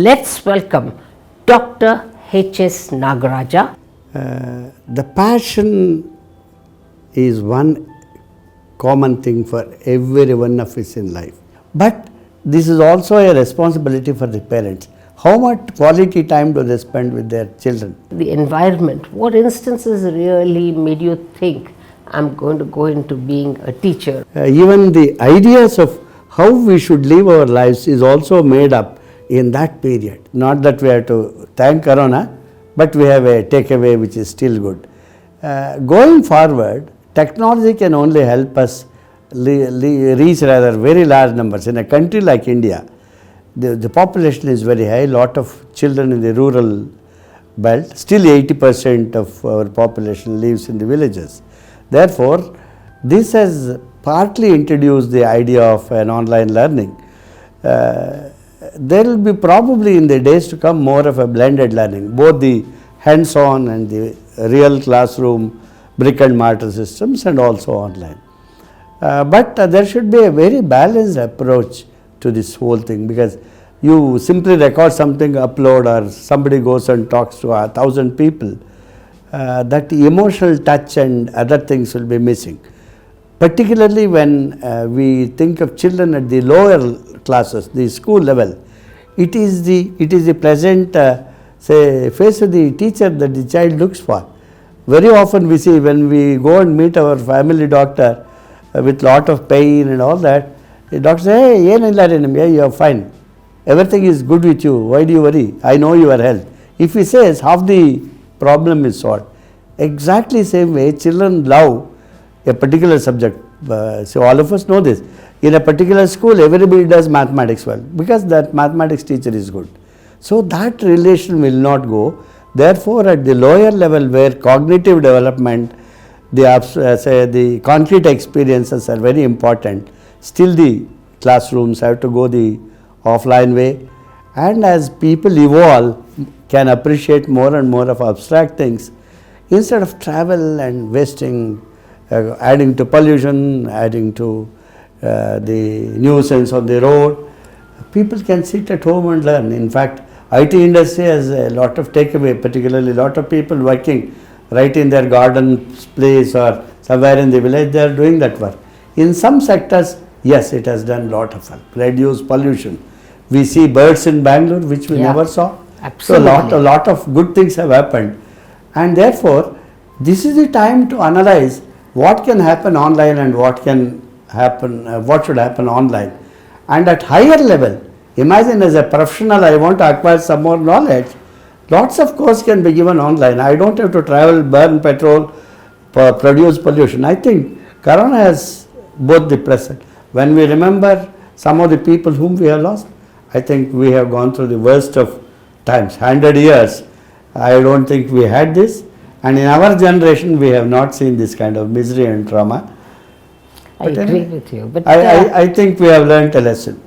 Let's welcome Dr. H.S. Nagaraja. The passion is one common thing for every one of us in life. But this is also a responsibility for the parents. How much quality time do they spend with their children? The environment, what instances really made you think I'm going to go into being a teacher? Even the ideas of how we should live our lives is also made up in that period. Not that we have to thank Corona, but we have a takeaway which is still good. Going forward, technology can only help us reach rather very large numbers. In a country like India, the population is very high, lot of children in the rural belt, still 80% of our population lives in the villages. Therefore, this has partly introduced the idea of an online learning. There will be probably in the days to come more of a blended learning, both the hands-on and the real classroom brick and mortar systems and also online. But there should be a very balanced approach to this whole thing, because you simply record something, upload, or somebody goes and talks to 1,000 people, that emotional touch and other things will be missing. Particularly when we think of children at the lower classes, the school level, it is the pleasant face of the teacher that the child looks for. Very often we see when we go and meet our family doctor with lot of pain and all that, the doctor says, hey, you are fine. Everything is good with you. Why do you worry? I know your health. If he says, half the problem is solved. Exactly same way, children love a particular subject. So all of us know this. In a particular school, everybody does mathematics well because that mathematics teacher is good. So that relation will not go. Therefore, at the lower level where cognitive development, the concrete experiences are very important, still the classrooms have to go the offline way, and as people evolve, can appreciate more and more of abstract things instead of travel and wasting, adding to pollution, adding to the nuisance on the road. People can sit at home and learn. In fact, IT industry has a lot of takeaway, particularly a lot of people working right in their garden place or somewhere in the village, they are doing that work. In some sectors, yes, it has done a lot of help, reduce pollution. We see birds in Bangalore which we never saw. Absolutely. So a lot of good things have happened, and therefore this is the time to analyze what can happen online and what can happen, what should happen online. And at higher level, imagine as a professional, I want to acquire some more knowledge. Lots of course can be given online. I don't have to travel, burn petrol, produce pollution. I think Corona has both the present. When we remember some of the people whom we have lost, I think we have gone through the worst of times. 100 years, I don't think we had this. And in our generation, we have not seen this kind of misery and trauma. I agree with you. But I think we have learnt a lesson.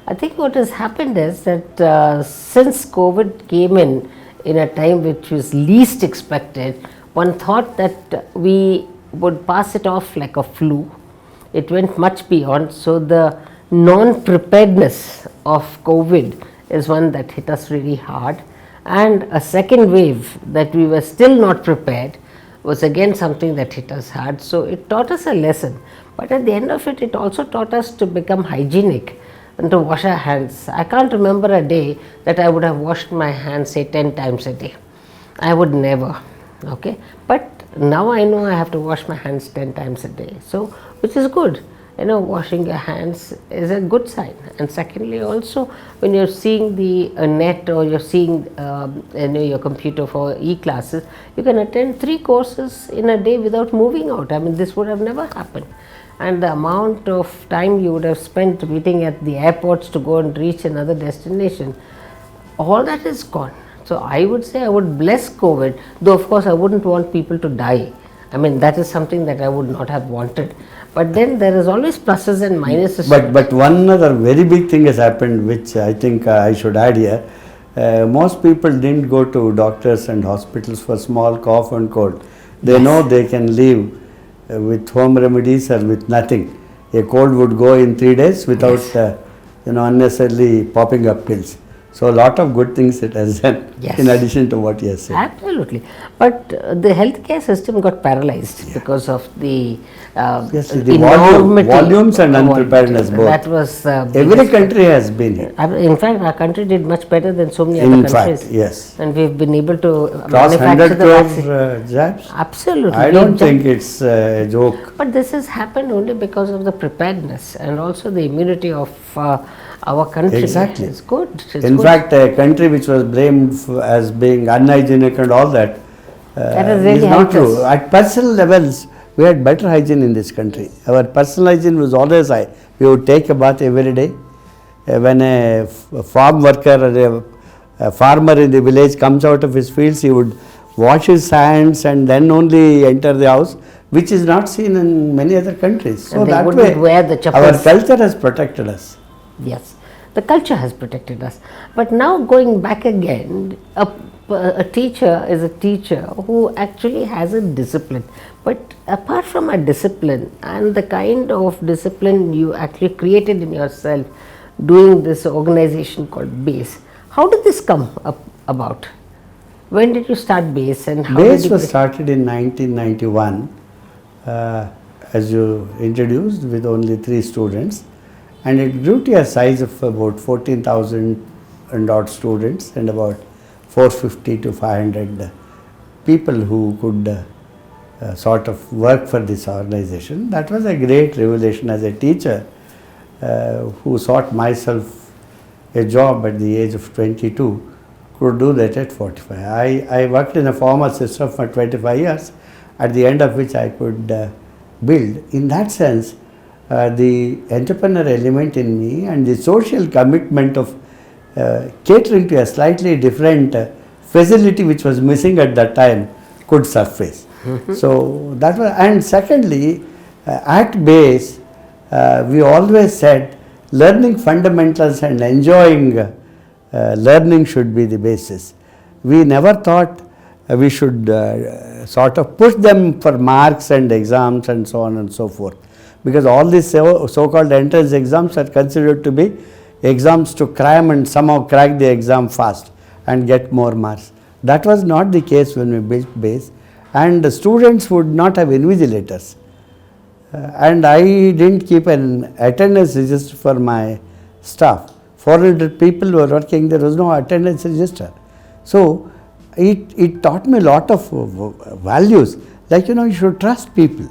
I think what has happened is that since COVID came in a time which was least expected, one thought that we would pass it off like a flu. It went much beyond. So the non-preparedness of COVID is one that hit us really hard. And a second wave that we were still not prepared was again something that hit us hard. So it taught us a lesson. But at the end of it, it also taught us to become hygienic and to wash our hands. I can't remember a day that I would have washed my hands, say 10 times a day. I would never, okay. But now I know I have to wash my hands 10 times a day. So, which is good. Washing your hands is a good sign. And secondly, also when you're seeing the net or you're seeing your computer for e-classes, you can attend 3 courses in a day without moving out. I mean, this would have never happened. And the amount of time you would have spent waiting at the airports to go and reach another destination, all that is gone. So I would say I would bless COVID, though of course I wouldn't want people to die. I mean, that is something that I would not have wanted. But then there is always pluses and minuses. But one other very big thing has happened, which I think I should add here. Most people didn't go to doctors and hospitals for small cough and cold. They know they can live with home remedies or with nothing. A cold would go in 3 days without unnecessarily popping up pills. So a lot of good things it has done, Yes. in addition to what you have said. Absolutely. But the healthcare system got paralyzed because of the Yes, the enormity volumes and of unpreparedness both. That was Every country has been here. in fact, our country did much better than so many In other fact, countries. yes. And we've been able to Cross manufacture 100 the vaccine. crore jabs. Absolutely. I We've don't done- think it's a joke. But this has happened only because of the preparedness and also the immunity of our country. Exactly. It's good. It's In good. fact, a country which was blamed as being unhygienic and all that, That has really is not helped true. us. At personal levels, we had better hygiene in this country. Our personal hygiene was always high. We would take a bath every day. When a farm worker or a farmer in the village comes out of his fields, he would wash his hands and then only enter the house, which is not seen in many other countries. So And they that wouldn't way, wear the our chappals. culture has protected us. Yes, the culture has protected us. But now going back again, a teacher is a teacher who actually has a discipline. But apart from a discipline and the kind of discipline you actually created in yourself doing this organization called BASE, how did this come about? When did you start BASE and how BASE did you was started in 1991, as you introduced, with only 3 students, and it grew to a size of about 14,000 and odd students and about 450 to 500 people who could sort of work for this organization. That was a great revelation as a teacher who sought myself a job at the age of 22, could do that at 45. I worked in a formal system for 25 years, at the end of which I could build. In that sense, the entrepreneur element in me and the social commitment of catering to a slightly different facility which was missing at that time could surface. So that was, and secondly, at BASE, we always said learning fundamentals and enjoying learning should be the basis. We never thought we should sort of push them for marks and exams and so on and so forth, because all these so-called entrance exams are considered to be exams to cram and somehow crack the exam fast and get more marks. That was not the case when we built BASE, and the students would not have invigilators. And I didn't keep an attendance register for my staff. 400 people were working, there was no attendance register. So it taught me a lot of values, like you should trust people.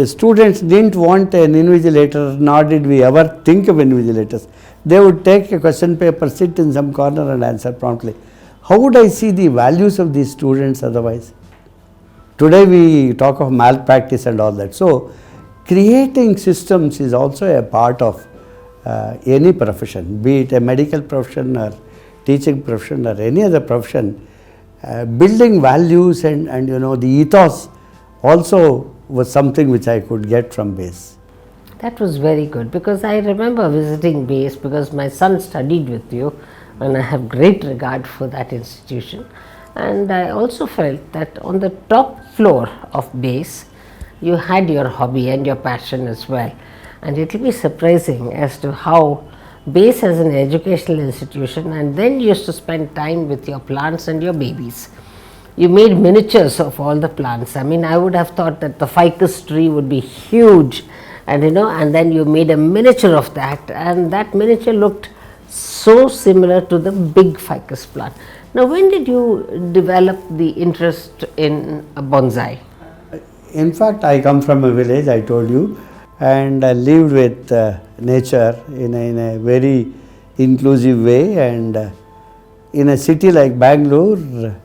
Students didn't want an invigilator, nor did we ever think of invigilators. They would take a question paper, sit in some corner and answer promptly. How would I see the values of these students otherwise? Today we talk of malpractice and all that. So creating systems is also a part of any profession, be it a medical profession or teaching profession or any other profession. Building values and the ethos also was something which I could get from BASE. That was very good, because I remember visiting BASE because my son studied with you and I have great regard for that institution. And I also felt that on the top floor of BASE, you had your hobby and your passion as well. And it will be surprising as to how BASE as an educational institution, and then you used to spend time with your plants and your babies. You made miniatures of all the plants. I mean, I would have thought that the ficus tree would be huge, and and then you made a miniature of that, and that miniature looked so similar to the big ficus plant. Now, when did you develop the interest in bonsai? In fact, I come from a village, I told you, and I lived with nature in a very inclusive way, and in a city like Bangalore,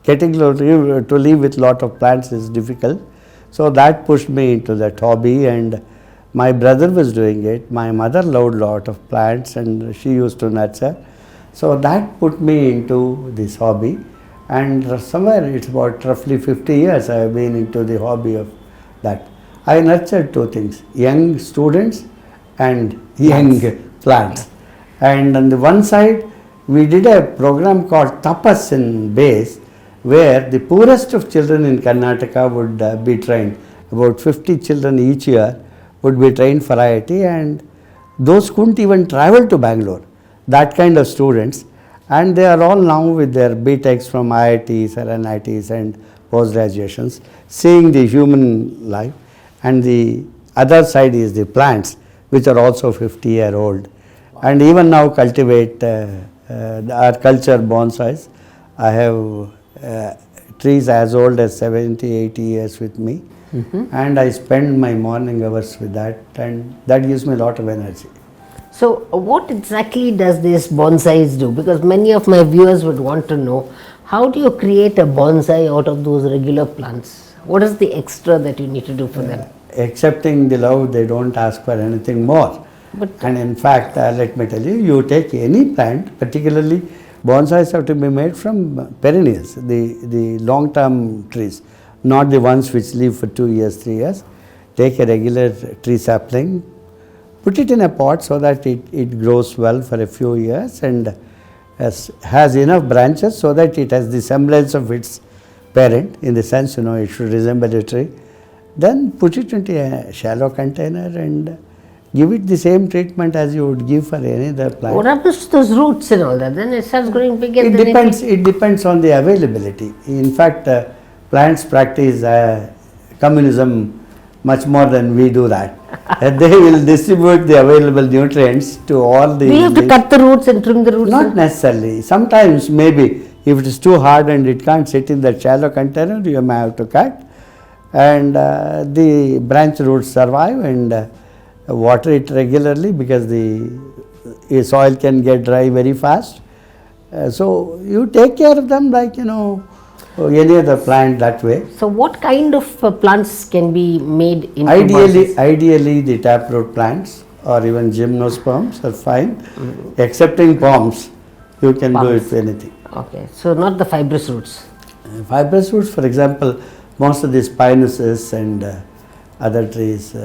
getting to live with lot of plants is difficult. So that pushed me into that hobby, and my brother was doing it. My mother loved lot of plants and she used to nurture. So that put me into this hobby, and somewhere it's about roughly 50 years I have been into the hobby of that. I nurtured 2 things, young students and young plants. And on the one side, we did a program called Tapas in BASE, where the poorest of children in Karnataka would be trained. About 50 children each year would be trained for IIT, and those couldn't even travel to Bangalore. that kind of students, and they are all now with their BTechs from IITs or NITs and post graduations, seeing the human life, and the other side is the plants, which are also 50-year-old, and even now cultivate our culture bonsais. I have trees as old as 70, 80 years with me, and I spend my morning hours with that, and that gives me a lot of energy. So, what exactly does this bonsais do? Because many of my viewers would want to know, how do you create a bonsai out of those regular plants? What is the extra that you need to do for them? Accepting the love, they don't ask for anything more. And in fact, let me tell you, you take any plant, particularly bonsais have to be made from perennials, the long-term trees, not the ones which live for 2 years, 3 years. Take a regular tree sapling, put it in a pot so that it grows well for a few years and has enough branches so that it has the semblance of its parent, in the sense, it should resemble a tree. Then put it into a shallow container and give it the same treatment as you would give for any other plant. What happens to those roots and all that? Then it starts growing big and It depends on the availability. In fact, plants practice communism much more than we do that. They will distribute the available nutrients to all the... Do you have to cut the roots and trim the roots? Not necessarily. Sometimes maybe if it is too hard and it can't sit in that shallow container, you may have to cut. And the branch roots survive, and water it regularly because the soil can get dry very fast. So you take care of them like any other plant that way. So what kind of plants can be made into Ideally the taproot plants or even gymnosperms are fine. Excepting palms, you can do it with anything. Okay, so not the fibrous roots. Fibrous roots, for example, most of these pinuses and other trees,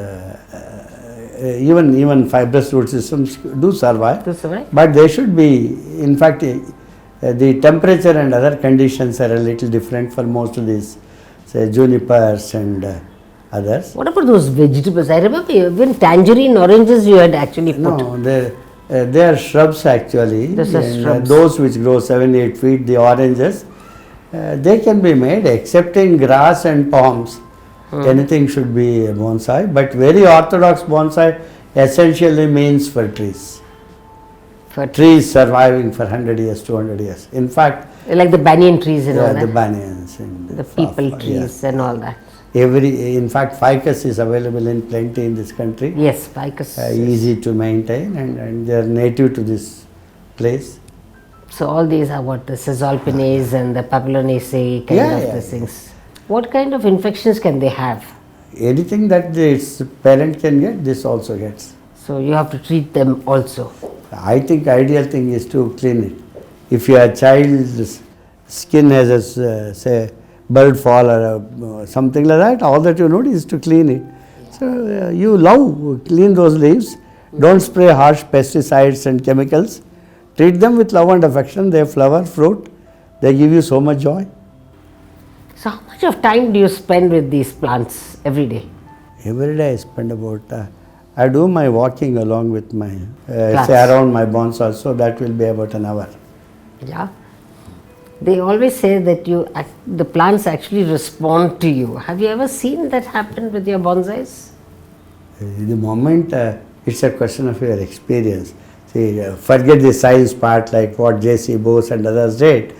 even fibrous root systems do survive. But they should be, in fact, the temperature and other conditions are a little different for most of these, say, junipers and others. What about those vegetables? I remember even tangerine oranges you had actually put. No, they are shrubs actually. Shrubs. Those which grow 7-8 feet, the oranges, they can be made, excepting grass and palms. Anything should be a bonsai, but very orthodox bonsai essentially means for trees. For trees surviving for 100 years, 200 years. In fact, like the banyan trees and all that. The banyans and the people trees and all that. In fact, ficus is available in plenty in this country. Yes, ficus. Easy to maintain, and they are native to this place. So all these are what, the Caesalpinaceae and the Papilionaceae kind of these things. What kind of infections can they have? Anything that its parent can get, this also gets. So you have to treat them also. I think ideal thing is to clean it. If your child's skin has a, say, bird fall or something like that, all that you need is to clean it. So you clean those leaves. Don't spray harsh pesticides and chemicals. Treat them with love and affection. They flower, fruit. They give you so much joy. So how much of time do you spend with these plants every day? Every day I spend about, I do my walking along with my, say around my bonsai, so that will be about an hour. Yeah. They always say that the plants actually respond to you. Have you ever seen that happen with your bonsais? The moment, it's a question of your experience. See, forget the science part like what J.C. Bose and others did.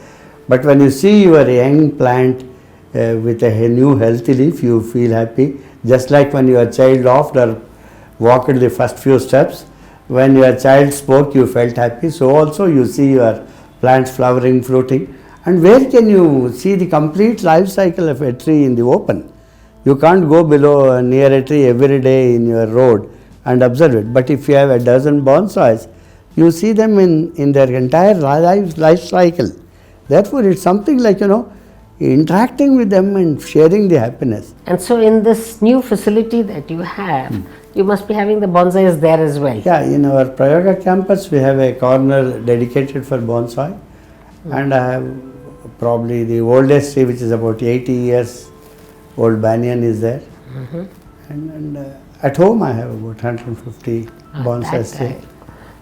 But when you see your young plant with a new healthy leaf, you feel happy. Just like when your child laughed or walked the first few steps, when your child spoke, you felt happy. So also you see your plants flowering, fruiting. And where can you see the complete life cycle of a tree in the open? You can't go below near a tree every day in your road and observe it. But if you have a dozen bonsais, you see them in their entire life cycle. Therefore, it's something like, interacting with them and sharing the happiness. And so in this new facility that you have, you must be having the bonsais there as well. Yeah, in our Prayaga campus, we have a corner dedicated for bonsai. And I have probably the oldest tree, which is about 80 years old banyan is there. And at home I have about 150 bonsai trees.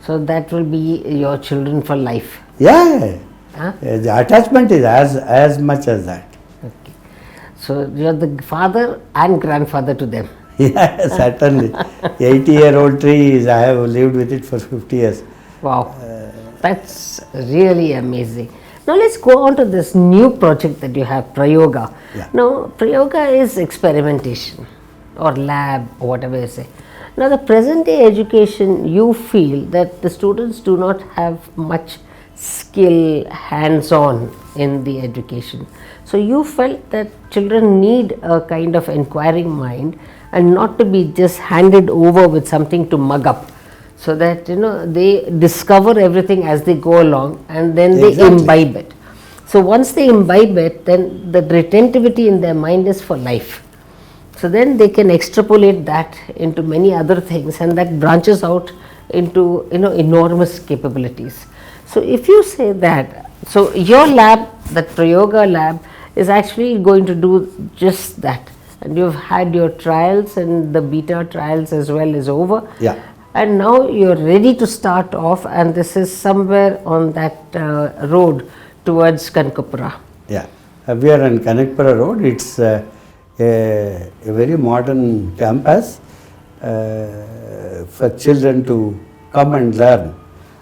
So that will be your children for life. Yeah, Huh? the attachment is as much as that. Okay. So you're the father and grandfather to them. Yeah, certainly. 80-year-old tree is, I have lived with it for 50 years. Wow, that's really amazing. Now let's go on to this new project that you have, Prayoga. Yeah. Now, Prayoga is experimentation or lab or whatever you say. Now, the present day education, you feel that the students do not have much skill hands on in the education. So, you felt that children need a kind of inquiring mind and not to be just handed over with something to mug up, so that they discover everything as they go along and then they Exactly. imbibe it. So once they imbibe it, then the retentivity in their mind is for life. So then they can extrapolate that into many other things, and that branches out into enormous capabilities. So if you say that, so your lab, that Prayoga lab, is actually going to do just that, and you've had your trials and the beta trials as well is over. Yeah. And now you're ready to start off, and this is somewhere on that road towards Kanakapura. Yeah, we are on Kanakapura Road. It's a very modern campus for children to come and learn,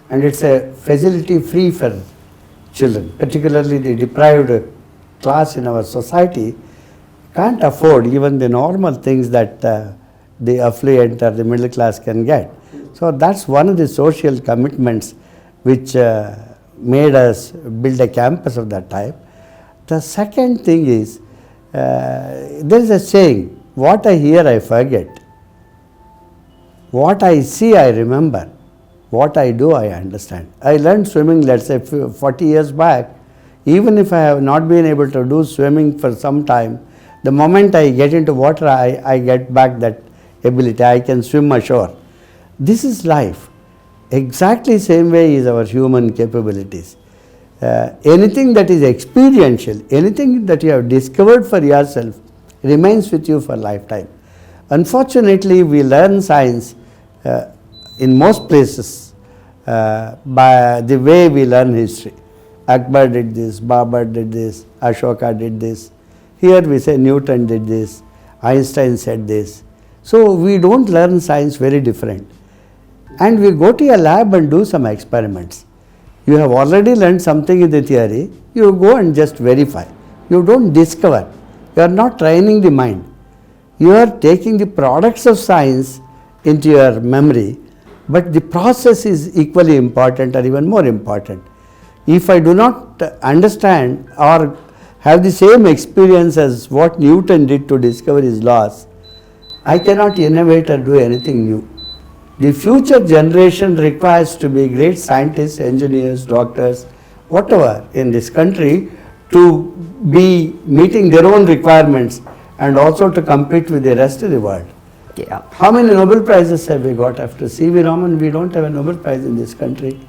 and it's a facility free for children, particularly the deprived class in our society can't afford even the normal things that the affluent or the middle class can get. So that's one of the social commitments which made us build a campus of that type. The second thing is, there is a saying, what I hear I forget, what I see I remember, what I do I understand. I learned swimming, let's say 40 years back. Even if I have not been able to do swimming for some time, the moment I get into water, I get back that ability. I can swim ashore. This is life. Exactly same way is our human capabilities. Anything that is experiential, anything that you have discovered for yourself remains with you for a lifetime. Unfortunately, we learn science in most places by the way we learn history. Akbar did this, Babur did this, Ashoka did this. Here we say Newton did this, Einstein said this. So we don't learn science very different. And we go to a lab and do some experiments. You have already learned something in the theory, you go and just verify. You don't discover. You are not training the mind. You are taking the products of science into your memory, but the process is equally important or even more important. If I do not understand or have the same experience as what Newton did to discover his laws, I cannot innovate or do anything new. The future generation requires to be great scientists, engineers, doctors, whatever in this country, to be meeting their own requirements and also to compete with the rest of the world. Yeah. How many Nobel Prizes have we got after C.V. Raman? We don't have a Nobel Prize in this country.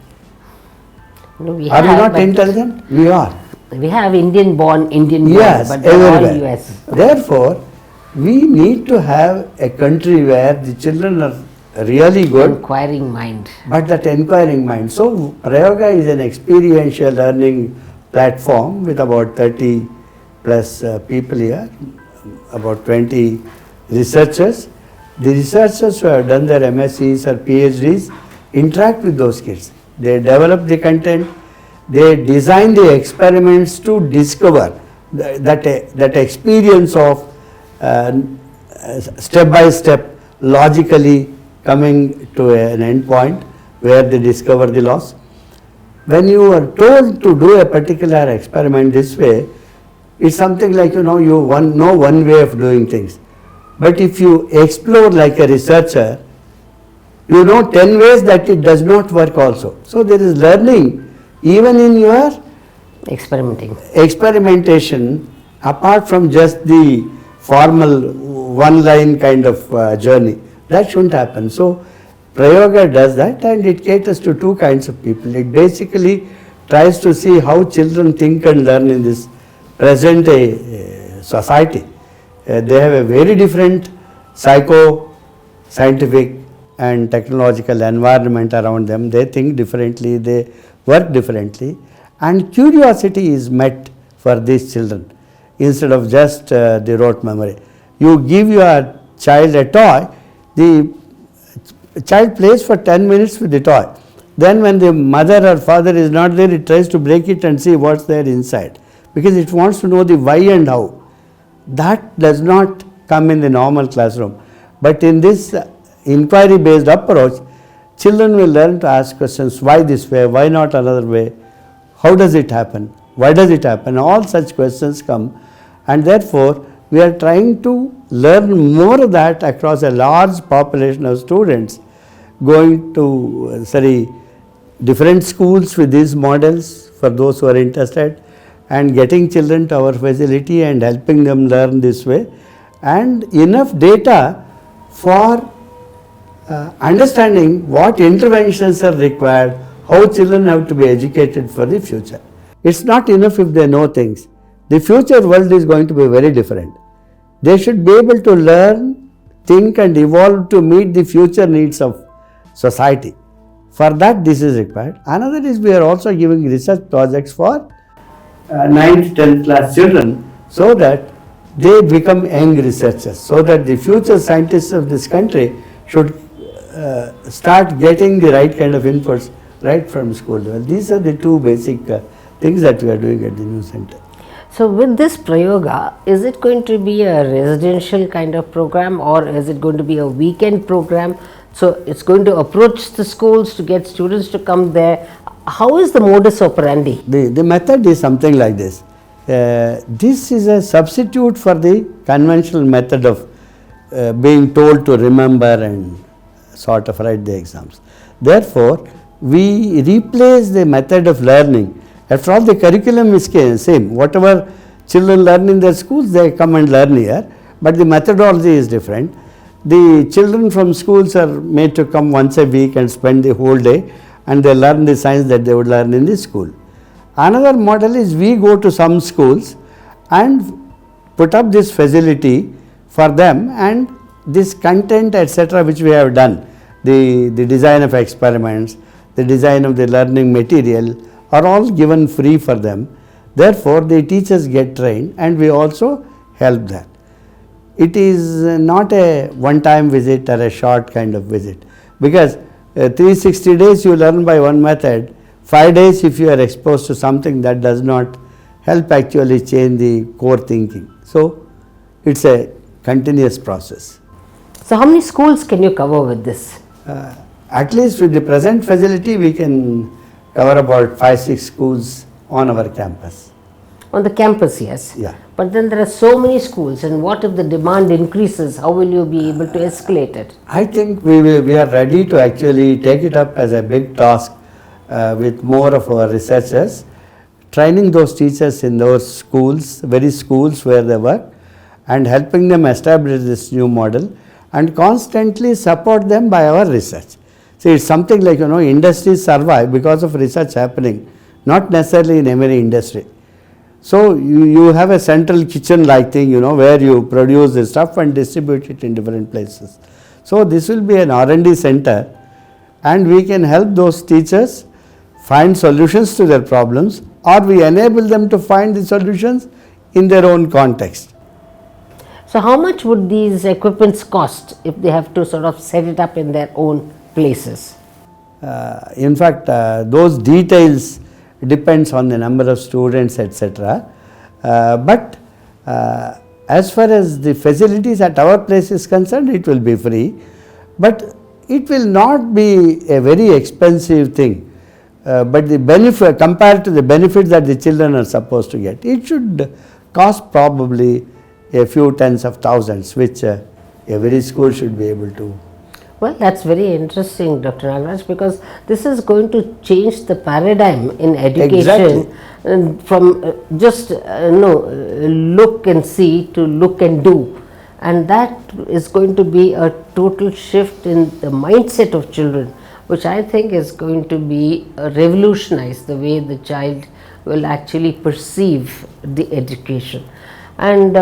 No, we Are we have, not but intelligent? We are. we have Indian born, Yes, but they're all everywhere. US. Therefore, we need to have a country where the children are really good, Inquiring mind. but that inquiring mind. So, Prayoga is an experiential learning platform with about 30 plus people here, about 20 researchers. The researchers who have done their MScs or PhDs interact with those kids. They develop the content, they design the experiments to discover that experience of step by step, logically coming to an end point where they discover the laws. When you are told to do a particular experiment this way, it's something like you know one way of doing things. But if you explore like a researcher, you know 10 ways that it does not work also. So there is learning even in your Experimenting. experimentation apart from just the formal one line kind of journey. That shouldn't happen. So Prayoga does that, and it caters to two kinds of people. It basically tries to see how children think and learn in this present day society. They have a very different psycho-scientific and technological environment around them, they think differently, they work differently, and curiosity is met for these children instead of just the rote memory. You give your child a toy, the child plays for 10 minutes with the toy. Then when the mother or father is not there, it tries to break it and see what's there inside, because it wants to know the why and how. That does not come in the normal classroom. But in this inquiry based approach, children will learn to ask questions, why this way, why not another way, how does it happen, why does it happen, all such questions come, and therefore we are trying to learn more of that across a large population of students, going to different schools with these models for those who are interested, and getting children to our facility and helping them learn this way, and enough data for understanding what interventions are required, how children have to be educated for the future. It's not enough if they know things. The future world is going to be very different. They should be able to learn, think and evolve to meet the future needs of society. For that, this is required. Another is we are also giving research projects for 9th, 10th class children, so that they become young researchers, so that the future scientists of this country should start getting the right kind of inputs right from school level. These are the two basic things that we are doing at the new center. So with this Prayoga, is it going to be a residential kind of program, or is it going to be a weekend program? So it's going to approach the schools to get students to come there. How is the modus operandi? The method is something like this. This is a substitute for the conventional method of being told to remember and sort of write the exams. Therefore, we replace the method of learning. After all, the curriculum is same. Whatever children learn in their schools, they come and learn here, but the methodology is different. The children from schools are made to come once a week and spend the whole day, and they learn the science that they would learn in the school. Another model is we go to some schools and put up this facility for them, and this content etc. which we have done, the design of experiments, the design of the learning material are all given free for them. Therefore, the teachers get trained and we also help that. It is not a one-time visit or a short kind of visit, because 360 days you learn by one method, 5 days if you are exposed to something that does not help actually change the core thinking. So, it's a continuous process. So how many schools can you cover with this? At least with the present facility, we can cover about 5-6 schools on our campus. On the campus, yes. Yeah. But then there are so many schools, and what if the demand increases? How will you be able to escalate it? I think we are ready to actually take it up as a big task with more of our researchers, training those teachers in those schools, very schools where they work, and helping them establish this new model, and constantly support them by our research. See, it's something like, industries survive because of research happening, not necessarily in every industry. So, you have a central kitchen like thing, where you produce the stuff and distribute it in different places. So, this will be an R&D center, and we can help those teachers find solutions to their problems, or we enable them to find the solutions in their own context. So how much would these equipments cost if they have to sort of set it up in their own places? In fact, those details depends on the number of students, etc. But as far as the facilities at our place is concerned, it will be free, but it will not be a very expensive thing. But the benefit, compared to the benefits that the children are supposed to get, it should cost probably a few tens of thousands, which every school should be able to. Well, that's very interesting, Dr. Nagaraj, because this is going to change the paradigm in education. Exactly. From just look and see to look and do, and that is going to be a total shift in the mindset of children, which I think is going to be revolutionize the way the child will actually perceive the education. And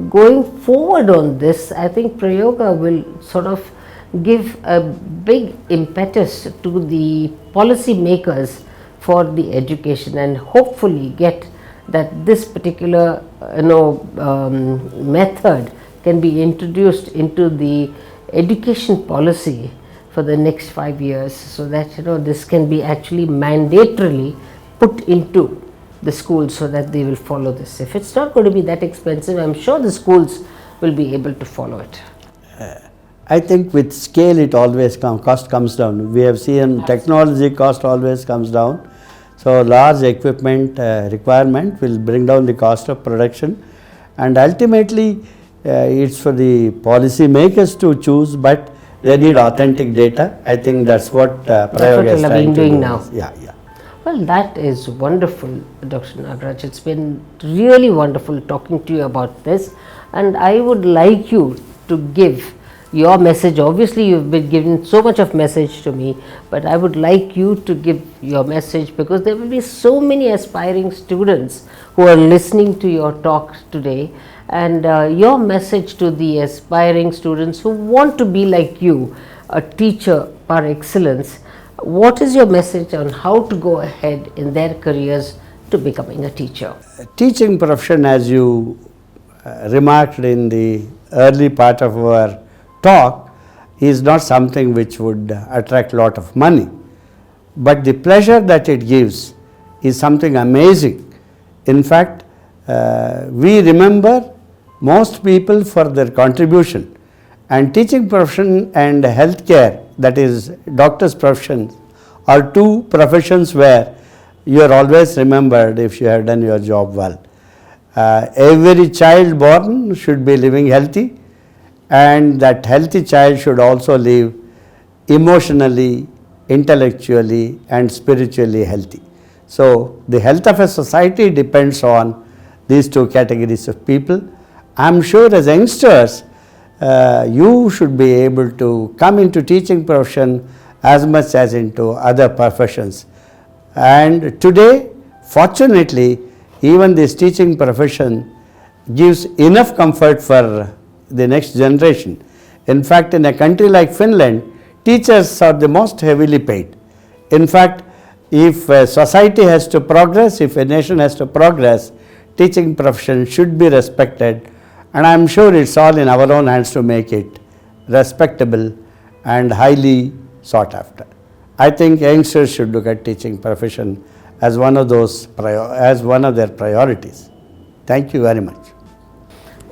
going forward on this, I think Prayoga will sort of give a big impetus to the policy makers for the education, and hopefully get that this particular method can be introduced into the education policy for the next 5 years, so that this can be actually mandatorily put into the schools so that they will follow this. If it's not going to be that expensive, I'm sure the schools will be able to follow it. I think with scale it always cost comes down. We have seen technology cost always comes down. So large equipment requirement will bring down the cost of production, and ultimately it's for the policy makers to choose, but they need authentic data. I think that's what Prayog is trying to do now. Yeah. Well, that is wonderful, Dr. Nagaraj. It's been really wonderful talking to you about this, and I would like you to give your message. Obviously, you've been giving so much of message to me, but I would like you to give your message, because there will be so many aspiring students who are listening to your talk today, and your message to the aspiring students who want to be like you, a teacher par excellence. What is your message on how to go ahead in their careers to becoming a teacher? Teaching profession, as you remarked in the early part of our talk, is not something which would attract a lot of money, but the pleasure that it gives is something amazing. In fact, we remember most people for their contribution, and teaching profession and healthcare, that is doctor's profession, are two professions where you are always remembered if you have done your job well. Every child born should be living healthy, and that healthy child should also live emotionally, intellectually and spiritually healthy. So the health of a society depends on these two categories of people. I am sure as youngsters, you should be able to come into teaching profession as much as into other professions. And today, fortunately, even this teaching profession gives enough comfort for the next generation. In fact, in a country like Finland, teachers are the most heavily paid. In fact, if a society has to progress, if a nation has to progress, teaching profession should be respected, and I am sure it's all in our own hands to make it respectable and highly sought after. I think youngsters should look at teaching profession as one of their priorities. Thank you very much.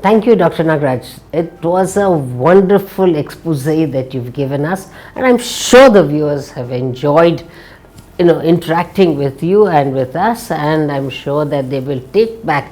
Thank you, Dr. Nagaraj. It was a wonderful expose that you've given us, and I'm sure the viewers have enjoyed interacting with you and with us, and I'm sure that they will take back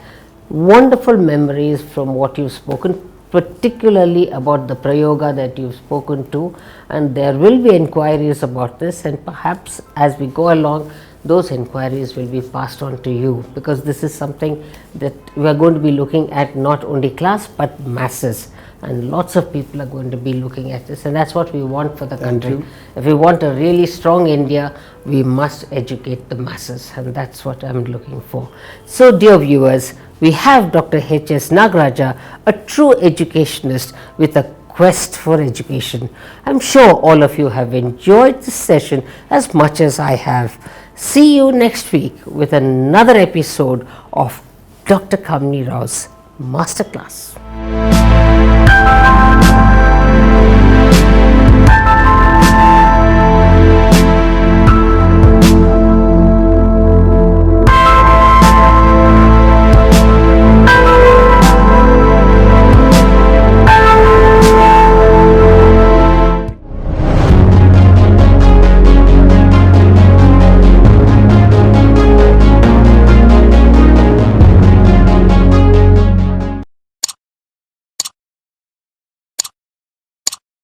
wonderful memories from what you've spoken, particularly about the prayoga that you've spoken to, and there will be inquiries about this, and perhaps as we go along, those inquiries will be passed on to you, because this is something that we are going to be looking at, not only class but masses, and lots of people are going to be looking at this, and that's what we want for the country. If we want a really strong India, we must educate the masses, and that's what I'm looking for. So dear viewers, we have Dr. H.S. Nagaraja, a true educationist with a quest for education. I'm sure all of you have enjoyed this session as much as I have. See you next week with another episode of Dr. Kamini Rao's Masterclass.